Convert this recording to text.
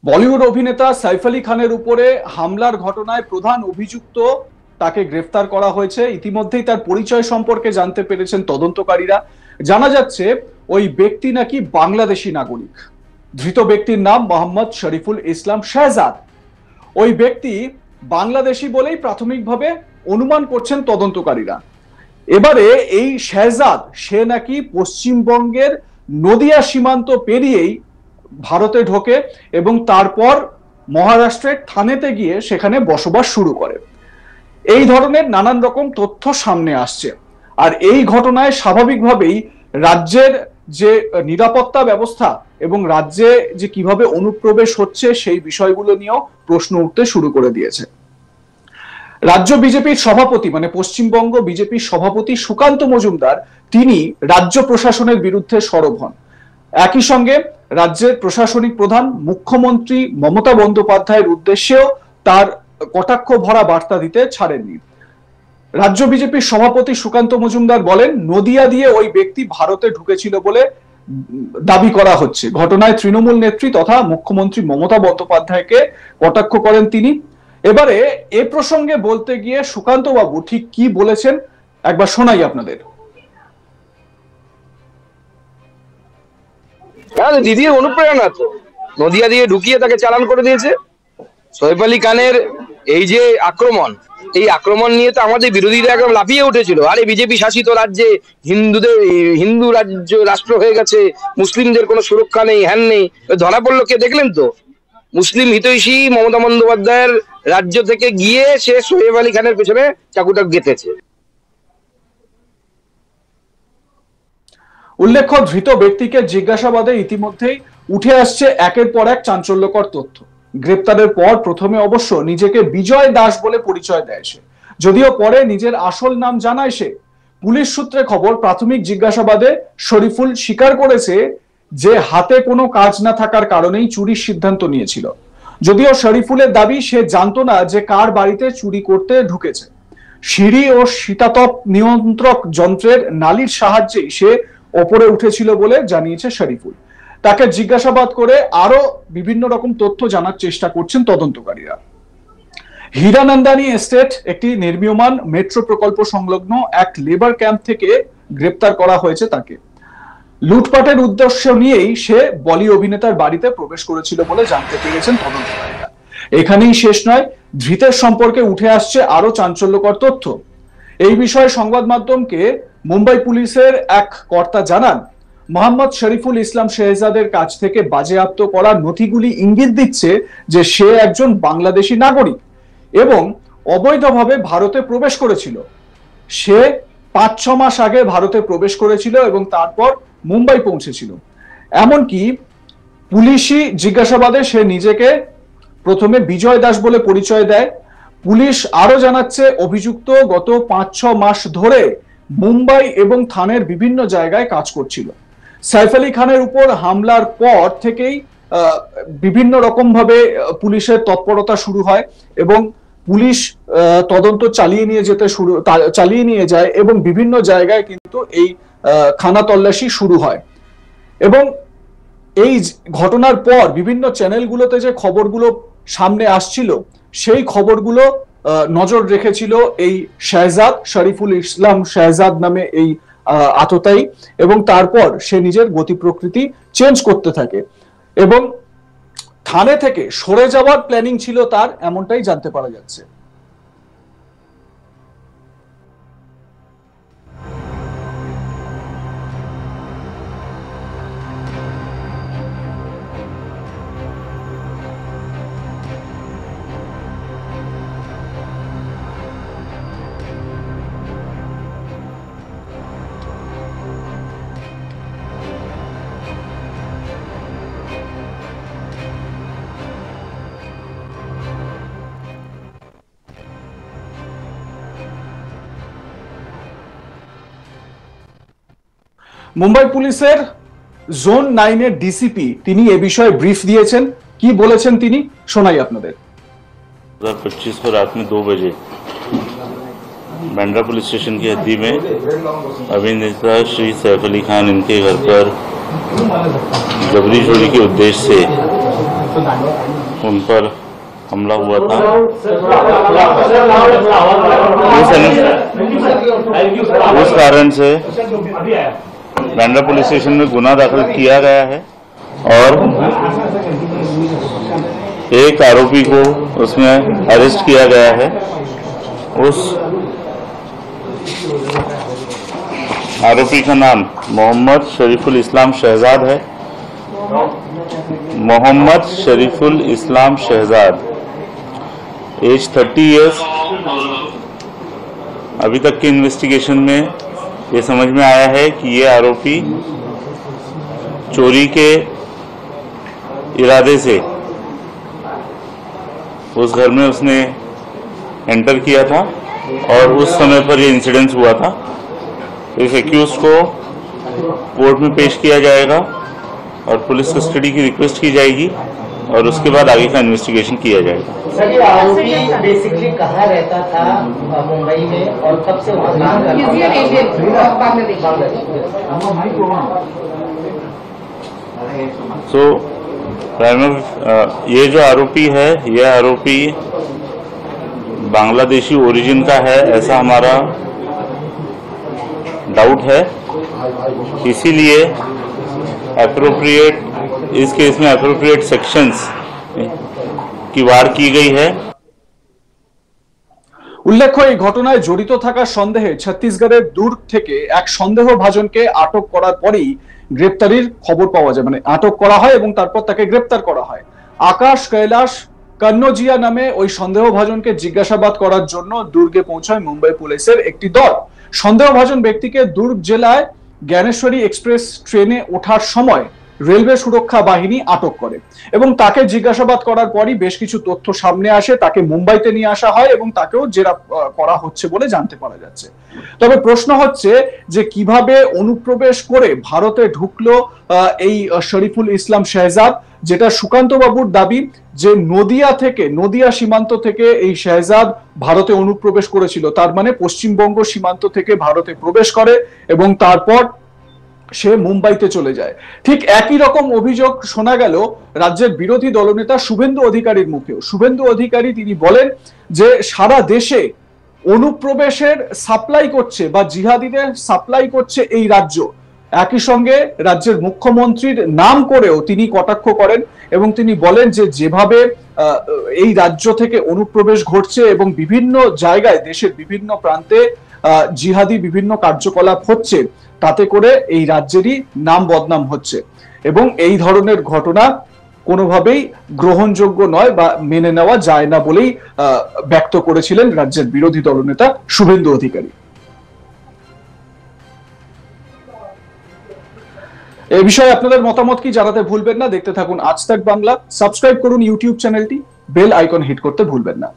বলিউড অভিনেতা সাইফ আলী খানের উপরে হামলার ঘটনায় প্রধান অভিযুক্ত তাকে গ্রেফতার করা হয়েছে। ইতিমধ্যেই তার পরিচয় সম্পর্কে জানতে পেরেছেন তদন্তকারীরা। জানা যাচ্ছে ওই ব্যক্তি নাকি বাংলাদেশি নাগরিক। ধৃত ব্যক্তির নাম মোহাম্মদ শরীফুল ইসলাম শেহজাদ। ওই ব্যক্তি বাংলাদেশি বলেই প্রাথমিকভাবে অনুমান করছেন তদন্তকারীরা। এবারে এই শেহজাদ সে নাকি পশ্চিমবঙ্গের নদিয়া সীমান্ত পেরিয়েই ভারতে ঢোকে এবং তারপর মহারাষ্ট্রের থানেতে গিয়ে সেখানে বসবাস শুরু করে। এই ধরনের নানান রকম তথ্য সামনে আসছে। আর এই ঘটনায় স্বাভাবিকভাবেই রাজ্যের যে নিরাপত্তা ব্যবস্থা এবং রাজ্যে যে কিভাবে অনুপ্রবেশ হচ্ছে সেই বিষয়গুলো নিয়েও প্রশ্ন উঠতে শুরু করে দিয়েছে। রাজ্য বিজেপির সভাপতি মানে পশ্চিমবঙ্গ বিজেপির সভাপতি সুকান্ত মজুমদার তিনি রাজ্য প্রশাসনের বিরুদ্ধে সরব হন। একই সঙ্গে রাজ্যের প্রশাসনিক প্রধান মুখ্যমন্ত্রী মমতা বন্দ্যোপাধ্যায়ের উদ্দেশ্যেও তার কটাক্ষ ভরা বার্তা দিতে ছাড়েননি। রাজ্য বিজেপির সভাপতি সুকান্ত মজুমদার বলেন, নদিয়া দিয়ে ওই ব্যক্তি ভারতে ঢুকেছিল বলে দাবি করা হচ্ছে। ঘটনায় তৃণমূল নেত্রী তথা মুখ্যমন্ত্রী মমতা বন্দ্যোপাধ্যায়কে কটাক্ষ করেন তিনি। এবারে এ প্রসঙ্গে বলতে গিয়ে সুকান্ত বাবু ঠিক কি বলেছেন একবার শোনাই আপনাদের। দিদির অনুপ্রেরণা তো নদিয়া দিয়ে ঢুকিয়ে তাকে চালান করে দিয়েছে। সাইফ আলী খানের এই যে আক্রমণ, এই আক্রমণ নিয়ে তো আমাদের বিরোধীরা একদম লাফিয়ে উঠেছিল। আরে বিজেপি শাসিত রাজ্যে হিন্দু রাষ্ট্র হয়ে গেছে, মুসলিমদের কোনো সুরক্ষা নেই, হ্যান নেই। ধরা পড়লো কে দেখলেন তো? মুসলিম হিতৈষী মমতা বন্দ্যোপাধ্যায়ের রাজ্য থেকে গিয়ে সে সাইফ আলী খানের পেছনে চাকুটা গেঁথেছে। উল্লেখ্য, ধৃত ব্যক্তিকে জিজ্ঞাসাবাদে ইতিমধ্যেই উঠে আসছে একের পর এক চাঞ্চল্যকর তথ্য। গ্রেপ্তারের পর প্রথমে অবশ্য নিজেকে বিজয় দাস বলে পরিচয় দেয় সে, যদিও পরে নিজের আসল নাম জানায় সে। পুলিশ সূত্রে খবর, প্রাথমিক জিজ্ঞাসাবাদে শরীফুল স্বীকার করেছে যে হাতে কোনো কাজ না থাকার কারণেই চুরির সিদ্ধান্ত নিয়েছিল। যদিও শরীফুলের দাবি সে জানতো না যে কার বাড়িতে চুরি করতে ঢুকেছে। সিঁড়ি ও শীতাতপ নিয়ন্ত্রক যন্ত্রের নালির সাহায্যেই সে ওপরে উঠেছিল বলে জানিয়েছে শরীফুল। তাকে জিজ্ঞাসাবাদ করে আরো বিভিন্ন রকম তথ্য জানার চেষ্টা করছেন তদন্তকারীরা। হীরানন্দানী এস্টেট একটি নির্মীয়মান মেট্রো প্রকল্প সংলগ্ন এক লেবার ক্যাম্প থেকে গ্রেপ্তার করা হয়েছে তাকে। লুটপাটের উদ্দেশ্য নিয়েই সে বলি অভিনেতার বাড়িতে প্রবেশ করেছিল বলে জানতে পেরেছেন তদন্তকারীরা। এখানেই শেষ নয়, ধৃতের সম্পর্কে উঠে আসছে আরো চাঞ্চল্যকর তথ্য। এই বিষয়ে সংবাদ মাধ্যমকে মুম্বাই পুলিশের এক কর্তা জানান, মোহাম্মদ শরীফুল ইসলাম শেহজাদের কাছ থেকে বাজেয়াপ্ত করা নথিগুলি ইঙ্গিত দিচ্ছে যে সে একজন বাংলাদেশি নাগরিক এবং অবৈধভাবে ভারতে প্রবেশ করেছিল। সে 5-6 মাস আগে ভারতে প্রবেশ করেছিল এবং তারপর মুম্বাই পৌঁছেছিল। এমনকি পুলিশি জিজ্ঞাসাবাদে সে নিজেকে প্রথমে বিজয় দাস বলে পরিচয় দেয়। পুলিশ আরো জানাচ্ছে, অভিযুক্ত গত 5-6 মাস ধরে মুম্বাই এবং থানের বিভিন্ন জায়গায় কাজ করছিল। সাইফ আলী খানের উপর হামলার পর থেকেই বিভিন্ন রকম ভাবে পুলিশের তৎপরতা শুরু হয় এবং পুলিশ তদন্ত চালিয়ে নিয়ে যায় এবং বিভিন্ন জায়গায় কিন্তু এই খানা তল্লাশি শুরু হয়। এবং এই ঘটনার পর বিভিন্ন চ্যানেলগুলোতে যে খবরগুলো সামনে আসছিল সেই খবরগুলো নজর রেখেছিল এই শেহজাদ, শরীফুল ইসলাম শেহজাদ নামে এই আততায়ী, এবং তারপর সে নিজের গতি প্রকৃতি চেঞ্জ করতে থাকে এবং থানে থেকে সরে যাওয়ার প্ল্যানিং ছিল তার, এমনটাই জানতে পারা যাচ্ছে। মুম্বাই পুলিশের জোন 9 এর ডিসিপি তিনি এ বিষয়ে ব্রিফ দিয়েছেন। কি বলেছেন তিনি শোনাই আপনাদের। 2025 को रात में 2 बजे बांद्रा पुलिस स्टेशन की हद्दी में अभिनेता श्री सैफ अली खान इनके घर पर जबरी चोरी के उद्देश्य से उन पर हमला हुआ था। उस कारण से बांद्रा पुलिस स्टेशन में गुना दाखिल किया गया है और एक आरोपी को उसमें अरेस्ट किया गया है। उस आरोपी का नाम मोहम्मद शरीफुल इस्लाम शहजाद है। मोहम्मद शरीफुल इस्लाम शहजाद, एज 30 इयर्स। अभी तक की इन्वेस्टिगेशन में ये समझ में आया है कि ये आरोपी चोरी के इरादे से उस घर में उसने एंटर किया था और उस समय पर ये इंसिडेंस हुआ था। इस एक्यूज को कोर्ट में पेश किया जाएगा और पुलिस कस्टडी की रिक्वेस्ट की जाएगी और उसके बाद आगे का इन्वेस्टिगेशन किया जाएगा। सर, ये आरोपी बेसिकली कहाँ रहता था मुंबई में और कब से वहाँ काम करता था? ये जो आरोपी है, यह आरोपी बांग्लादेशी ओरिजिन का है, ऐसा हमारा डाउट है। इसीलिए एप्रोप्रिएट इस केस में एप्रोप्रिएट सेक्शंस की वार की गई है। উল্লেখ্য, এই ঘটনায় জড়িত থাকার সন্দেহে ছত্তিশগড়ের দুর্গ থেকে এক সন্দেহভাজনকে আটক করার পরেই গ্রেপ্তারির খবর পাওয়া যায়, মানে আটক করা হয় এবং তারপর তাকে গ্রেপ্তার করা হয়। আকাশ কৈলাস কন্নজিয়া নামে ওই সন্দেহভাজনকে জিজ্ঞাসাবাদ করার জন্য দুর্গে পৌঁছায় মুম্বাই পুলিশের একটি দল। সন্দেহভাজন ব্যক্তিকে দুর্গ জেলায় জ্ঞানেশ্বরী এক্সপ্রেস ট্রেনে ওঠার সময় রেলওয়ে সুরক্ষা বাহিনী আটক করে এবং তাকে জিজ্ঞাসাবাদ করার পরই বেশ কিছু তথ্য সামনে আসে। তাকে মুম্বাইতে নিয়ে আসা হয় এবং তাকেও জেরা করা হচ্ছে বলে জানতে পারা যাচ্ছে। তবে প্রশ্ন হচ্ছে যে কিভাবে অনুপ্রবেশ করে ভারতে ঢুকলো এই শরীফুল ইসলাম শেহজাদ, যেটা সুকান্ত বাবুর দাবি যে নদিয়া সীমান্ত থেকে এই শেহজাদ ভারতে অনুপ্রবেশ করেছিল। তার মানে পশ্চিমবঙ্গ সীমান্ত থেকে ভারতে প্রবেশ করে এবং তারপর সে মুম্বাইতে চলে যায়। ঠিক একই রকম অভিযোগ শোনা গেল রাজ্যের বিরোধী দলনেতা শুভেন্দু অধিকারীর মুখেও। শুভেন্দু অধিকারী তিনি বলেন যে সারা দেশে অনুপ্রবেশের সাপ্লাই করছে বা জিহাদিদের সাপ্লাই করছে এই রাজ্য। একই সঙ্গে রাজ্যের মুখ্যমন্ত্রীর নাম করেও তিনি কটাক্ষ করেন এবং তিনি বলেন যে যেভাবে এই রাজ্য থেকে অনুপ্রবেশ ঘটছে এবং বিভিন্ন জায়গায় দেশের বিভিন্ন প্রান্তে জিহাদি বিভিন্ন কার্যকলাপ হচ্ছে, তাতে করে এই রাজ্যেরই নাম বদনাম হচ্ছে এবং এই ধরনের ঘটনা কোনোভাবেই গ্রহণযোগ্য নয় বা মেনে নেওয়া যায় না বলেই ব্যক্ত করেছিলেন রাজ্যের বিরোধী দলনেতা শুভেন্দু অধিকারী। এই বিষয়ে আপনাদের মতামত কি জানাতে ভুলবেন না। দেখতে থাকুন আজ তাক বাংলা, সাবস্ক্রাইব করুন ইউটিউব চ্যানেলটি, বেল আইকন হিট করতে ভুলবেন না।